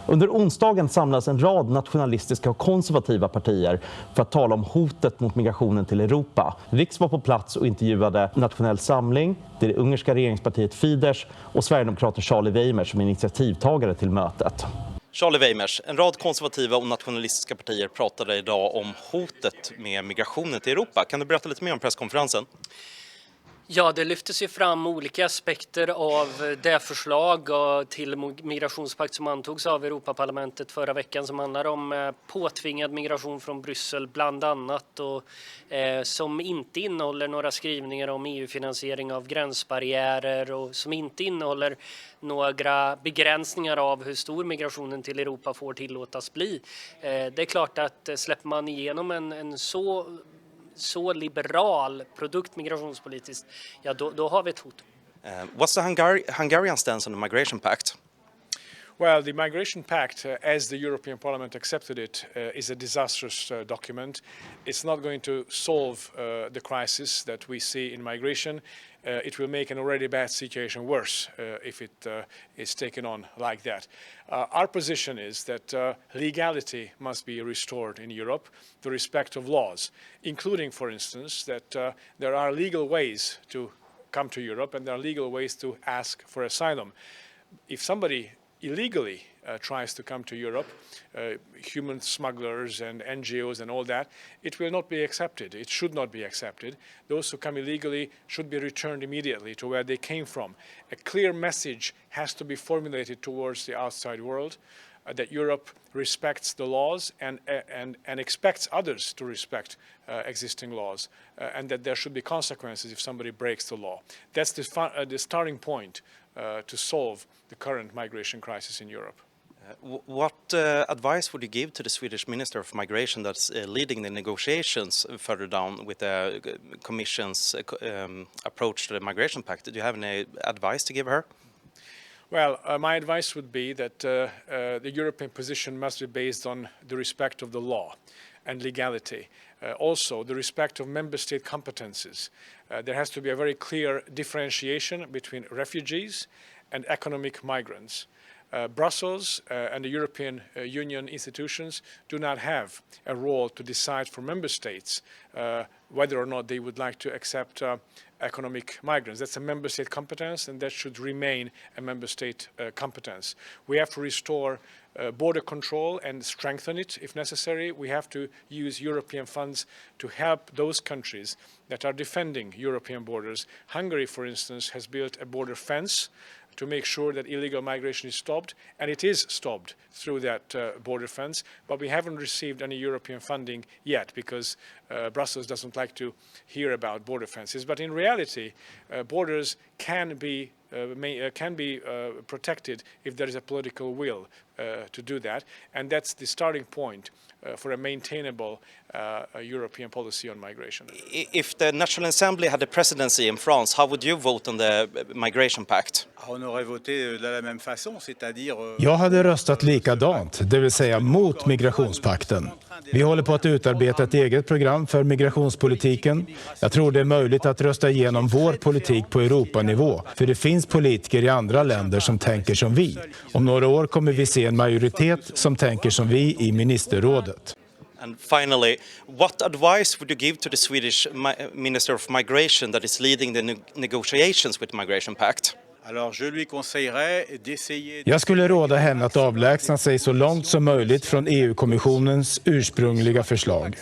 Under onsdagen samlas en rad nationalistiska och konservativa partier för att tala om hotet mot migrationen till Europa. Riks var på plats och intervjuade Nationell Samling, det ungerska regeringspartiet Fidesz och Sverigedemokrater Charlie Weimers som initiativtagare till mötet. Charlie Weimers, en rad konservativa och nationalistiska partier pratade idag om hotet med migrationen till Europa. Kan du berätta lite mer om presskonferensen? Ja, det lyftes ju fram olika aspekter av det förslag till migrationspakt som antogs av Europaparlamentet förra veckan som handlar om påtvingad migration från Bryssel bland annat och som inte innehåller några skrivningar om EU-finansiering av gränsbarriärer och som inte innehåller några begränsningar av hur stor migrationen till Europa får tillåtas bli. Det är klart att släpper man igenom en så liberal produkt migrationspolitiskt, ja då har vi ett hot. What's the Hungarian stance on the migration pact? Well, the Migration Pact, as the European Parliament accepted it, is a disastrous document. It's not going to solve the crisis that we see in migration. It will make an already bad situation worse if it is taken on like that. Our position is that legality must be restored in Europe, the respect of laws, including, for instance, that there are legal ways to come to Europe and there are legal ways to ask for asylum. If somebody illegally tries to come to Europe, human smugglers and NGOs and all that, it will not be accepted. It should not be accepted. Those who come illegally should be returned immediately to where they came from. A clear message has to be formulated towards the outside world that Europe respects the laws and expects others to respect existing laws and that there should be consequences if somebody breaks the law. That's the starting point to solve the current migration crisis in Europe. What advice would you give to the Swedish Minister of Migration that's leading the negotiations further down with the Commission's approach to the Migration Pact? Do you have any advice to give her? Well, my advice would be that the European position must be based on the respect of the law and legality. Also, the respect of member state competences. There has to be a very clear differentiation between refugees and economic migrants. Brussels and the European Union institutions do not have a role to decide for member states whether or not they would like to accept economic migrants. That's a member state competence and that should remain a member state competence. We have to restore border control and strengthen it if necessary. We have to use European funds to help those countries that are defending European borders. Hungary, for instance, has built a border fence to make sure that illegal migration is stopped, and it is stopped through that border fence, but we haven't received any European funding yet because Brussels doesn't like to hear about border fences. But in reality, borders can be protected if there is a political will to do that, and that's the starting point for a maintainable European policy on migration. If the National Assembly had the presidency in France, how would you vote on the Migration Pact? Jag hade röstat likadant, det vill säga mot migrationspakten. Vi håller på att utarbeta ett eget program för migrationspolitiken. Jag tror det är möjligt att rösta igenom vår politik på Europanivå, för det finns politiker i andra länder som tänker som vi. Om några år kommer vi se en majoritet som tänker som vi i ministerrådet. And finally, what advice would you give to the Swedish Minister of Migration that is leading the negotiations with the Migration Pact? Jag skulle råda henne att avlägsna sig så långt som möjligt från EU-kommissionens ursprungliga förslag.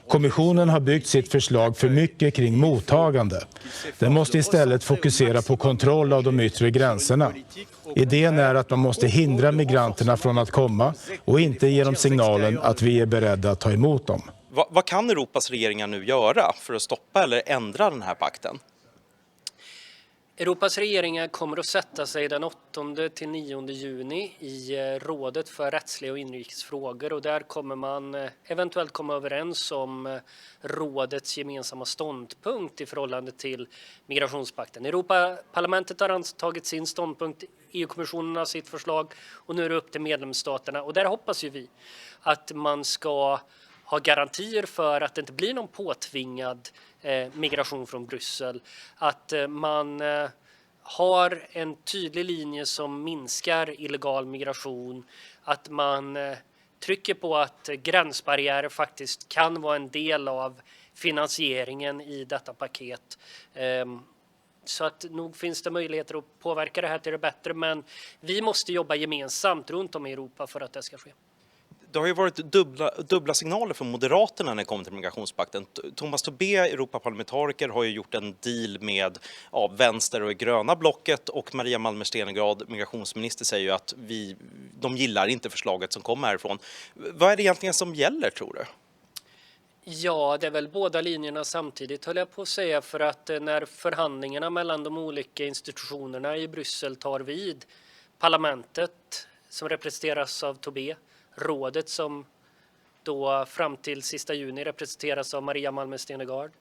Kommissionen har byggt sitt förslag för mycket kring mottagande. Den måste istället fokusera på kontroll av de yttre gränserna. Idén är att man måste hindra migranterna från att komma och inte ge dem signalen att vi är beredda att ta emot dem. Vad kan Europas regeringar nu göra för att stoppa eller ändra den här pakten? Europas regeringar kommer att sätta sig den 8 till 9 juni i rådet för rättsliga och inrikesfrågor och där kommer man eventuellt komma överens om rådets gemensamma ståndpunkt i förhållande till migrationspakten. Europaparlamentet har antagit sin ståndpunkt, EU-kommissionen har sitt förslag och nu är det upp till medlemsstaterna och där hoppas ju vi att man ska ha garantier för att det inte blir någon påtvingad migration från Bryssel. Att man har en tydlig linje som minskar illegal migration. att man trycker på att gränsbarriärer faktiskt kan vara en del av finansieringen i detta paket. Så att nog finns det möjligheter att påverka det här till det bättre, men vi måste jobba gemensamt runt om i Europa för att det ska ske. Det har ju varit dubbla signaler från Moderaterna när det kommer till migrationspakten. Thomas Tobé, Europaparlamentariker, har ju gjort en deal med vänster och gröna blocket, och Maria Malmer Stenergard, migrationsminister, säger ju att de gillar inte förslaget som kommer härifrån. Vad är det egentligen som gäller, tror du? Ja, det är väl båda linjerna samtidigt, höll jag på att säga, för att när förhandlingarna mellan de olika institutionerna i Bryssel tar vid, parlamentet som representeras av Tobé, rådet som då fram till sista juni representeras av Maria Malmer Stenergard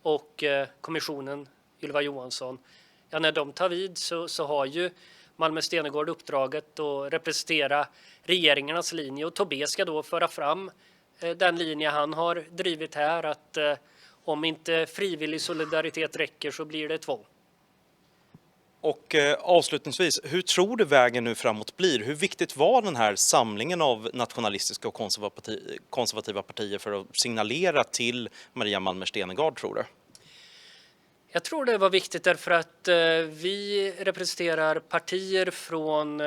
och kommissionen Ylva Johansson. Ja, när de tar vid så har ju Malmer Stenergard uppdraget att representera regeringarnas linje, och Tobé ska då föra fram den linje han har drivit här, att om inte frivillig solidaritet räcker så blir det tvång. Och avslutningsvis, hur tror du vägen nu framåt blir? Hur viktigt var den här samlingen av nationalistiska och konservativa partier för att signalera till Maria Malmer Stenergard, tror du? Jag tror det var viktigt därför att vi representerar partier från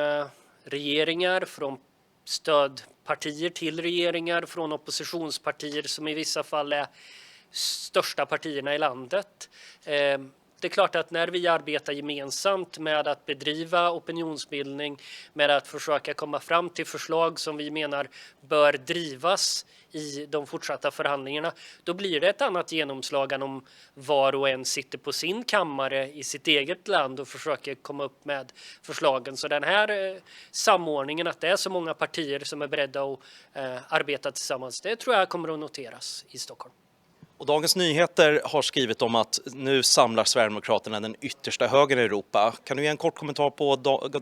regeringar, från stödpartier till regeringar, från oppositionspartier som i vissa fall är största partierna i landet. Det är klart att när vi arbetar gemensamt med att bedriva opinionsbildning, med att försöka komma fram till förslag som vi menar bör drivas i de fortsatta förhandlingarna, då blir det ett annat genomslag än om var och en sitter på sin kammare i sitt eget land och försöker komma upp med förslagen. Så den här samordningen, att det är så många partier som är beredda att arbeta tillsammans, det tror jag kommer att noteras i Stockholm. Och Dagens Nyheter har skrivit om att nu samlar Sverigedemokraterna den yttersta högern i Europa. Kan du ge en kort kommentar på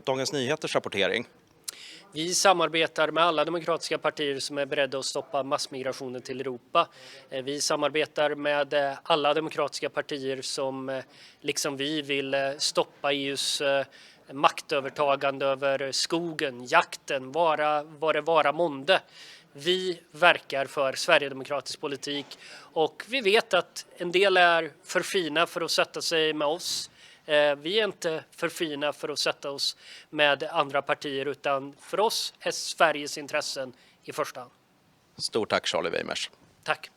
Dagens Nyheters rapportering? Vi samarbetar med alla demokratiska partier som är beredda att stoppa massmigrationen till Europa. Vi samarbetar med alla demokratiska partier som liksom vi vill stoppa EUs maktövertagande över skogen, jakten, vad det vara månde. Vi verkar för sverigedemokratisk politik, och vi vet att en del är för fina för att sätta sig med oss. Vi är inte för fina för att sätta oss med andra partier, utan för oss är Sveriges intressen i första hand. Stort tack, Charlie Weimers. Tack.